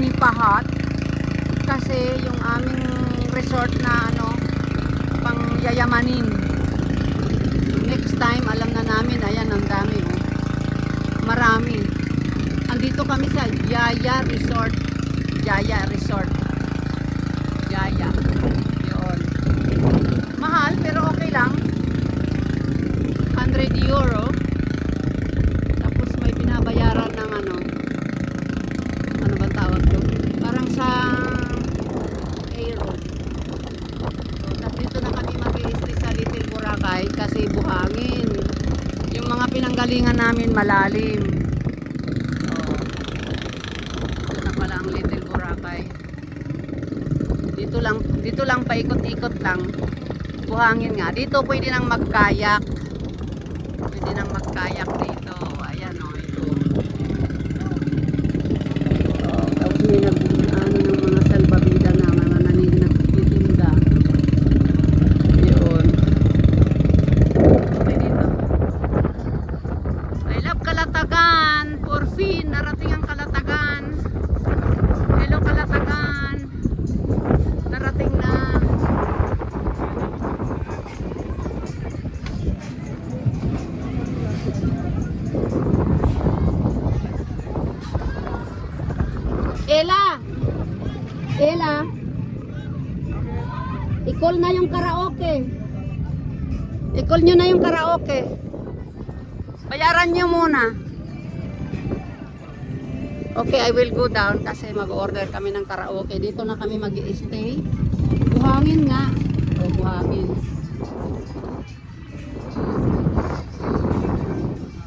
Manipahat. Kasi yung aming resort na ano, pang yayamanin. Next time, alam na namin, ayan, ang dami, oh. Marami. Andito kami sa Jaya Resort. Jaya Resort. Jaya. Yun. Mahal, pero okay lang. 100 euro. Tapos may binabayaran ng ano bang tawag doon? Parang sa aero. Tapos dito na kami mag-i-stay sa Little Boracay kasi buhangin. Yung mga pinanggalingan namin malalim. Ito na pala ang Little Boracay. Dito lang paikot-ikot lang. Buhangin nga. Dito pwede nang magkayak. Pwede nang magkayak dito. Ayan o, ito. Tapos may ano ng mga salbabida na mga nagtitinda. Yun. Okay dito. I love Calatagan. For fin, narating ang Calatagan. Hello Calatagan. Narating na. Ella, i-call na yung karaoke. I-call nyo na yung karaoke. Bayaran nyo muna. Okay, I will go down kasi mag-order kami ng karaoke. Dito na kami mag-i-stay. Buhangin nga. O, buhangin.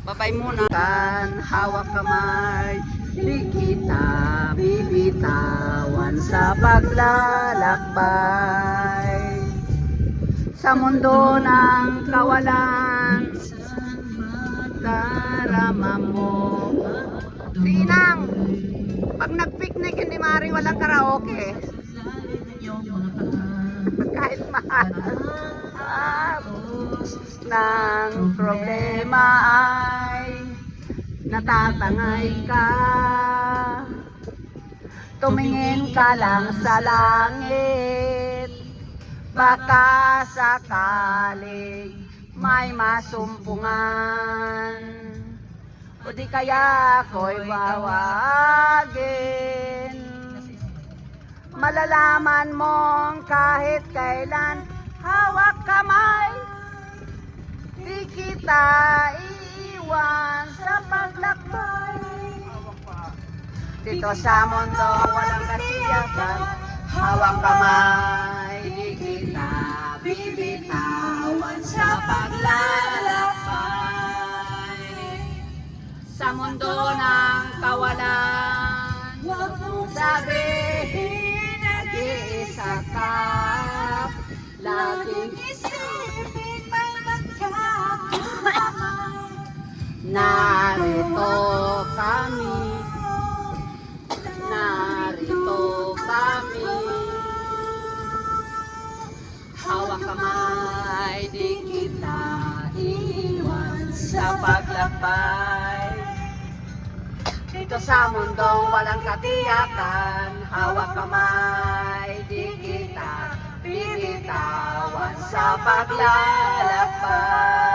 Bye-bye muna. Hawak kamay. Di kita bibitawan sa paglalakbay sa mundo ng kawalan. Darama mo. Sinang, pag nag-picnic hindi maaaring walang karaoke. Kahit mahal. Ng problema ay natatangay ka, tumingin ka lang sa langit, baka sakaling may masumpungan, o di kaya ako'y wawagin. Malalaman mong kahit kailan hawak kamay, di kita iiwan sa paglakbay. Dito sa mundo walang kasiyakan, hawak kamay, di kita bibitawan sa paglalakbay. Sa mundo ng kawalan, huwag mong sabihin nag-iisa ka, laging isipin may magkakasama. Narito kami, narito kami, hawak kamay, di kita iiwan sa paglakbay. Dito sa mundong walang katiyakan, hawak kamay, di kita bibitawan sa paglalakbay.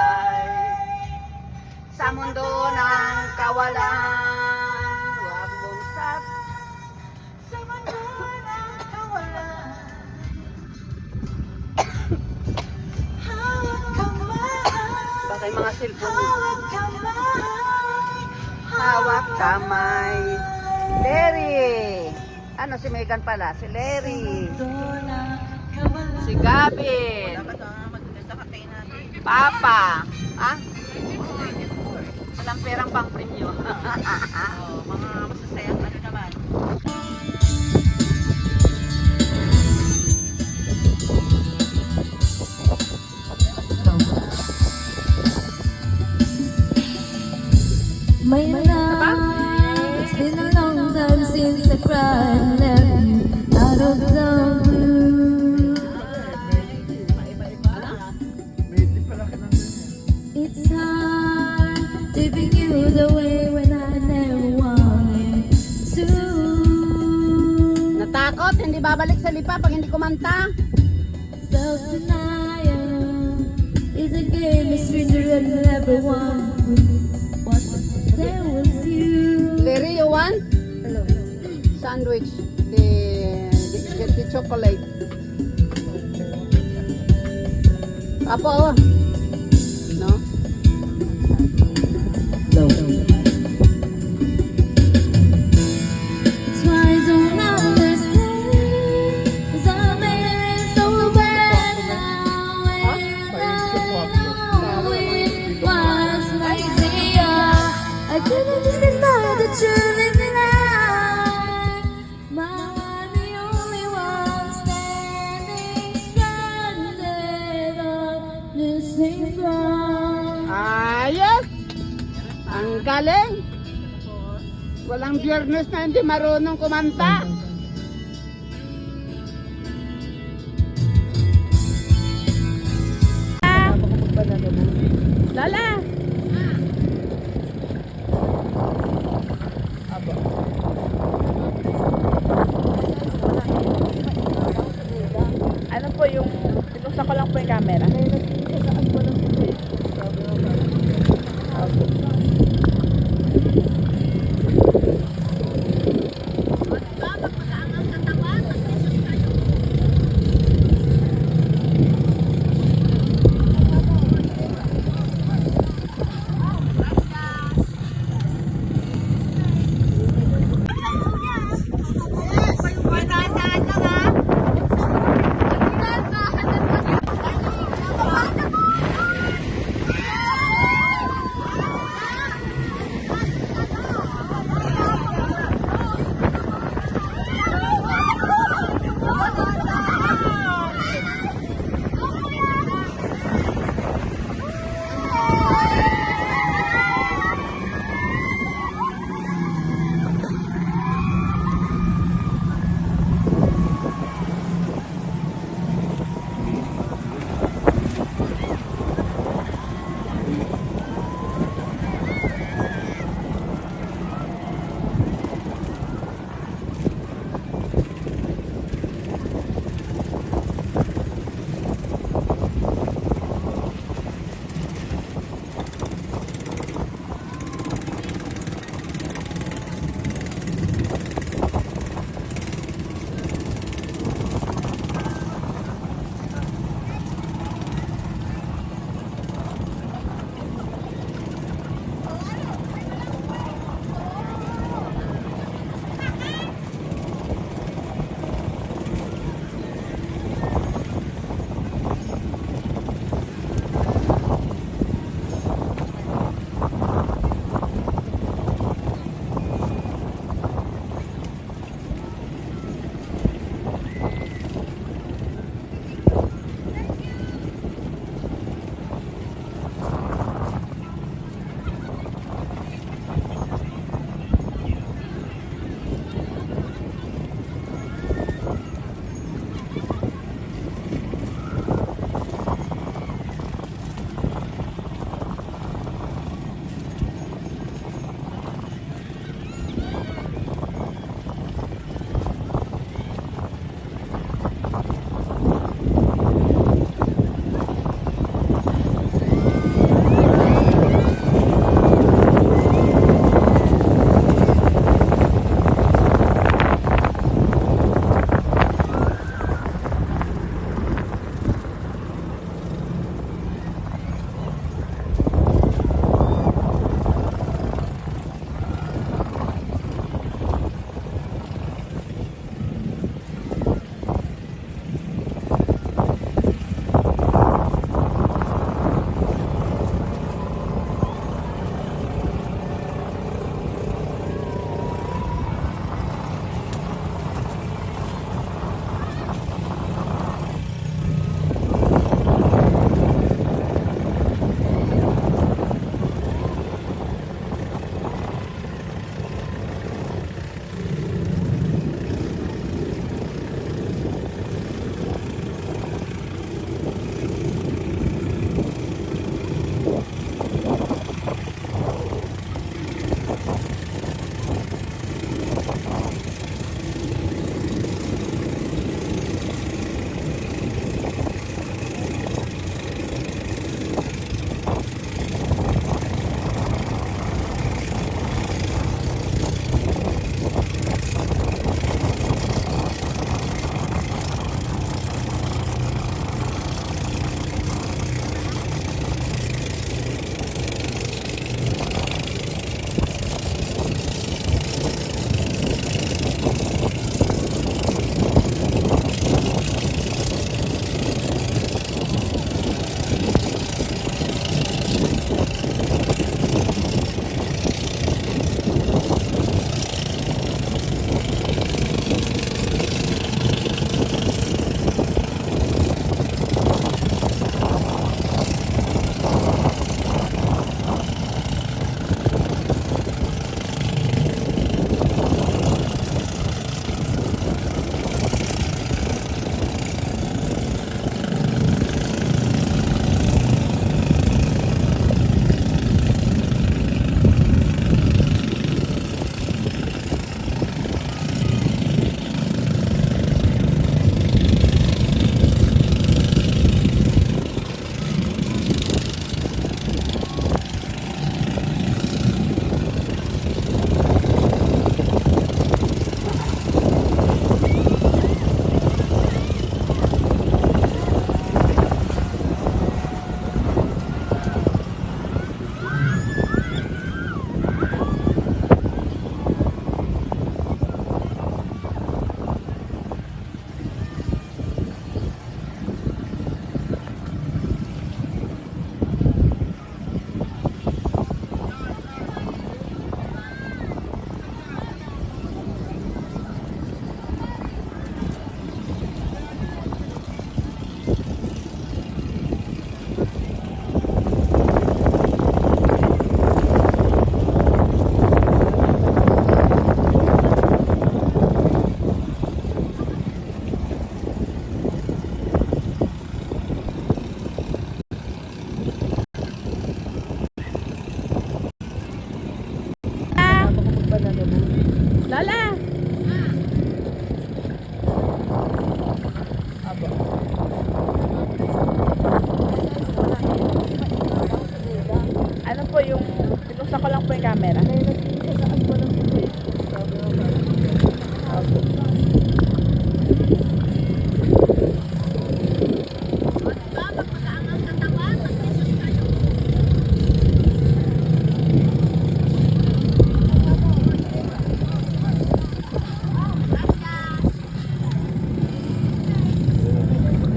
Sa mundo ng kawalan, huwag mong sa mundo ng kawalan, hawak kamay, baka yung mga cellphone, hawak kamay, hawak kamay. Larry, ano si Megan pala? Si Larry, si Gabin, Papa, ah? Walang perang pang premyo. Mga masasayang ano naman. My love, it's been a long time since I cried and left you out of the blue. It's hard leaving you the way when I never wanted to. takot, hindi babalik sa lipa pag hindi kumanta. Self-denial is a game a stranger and everyone what there was you. Larry, you want? Hello. Sandwich. The chocolate. Apo, oh. No? So I don't understand, 'cause I made it so bad now, and I know it was my fear. I couldn't just deny the truth in life. Now I'm the only one standing stranded on this same ground. Ayos! Ang galing! Walang biyernes na hindi marunong kumanta. Lala!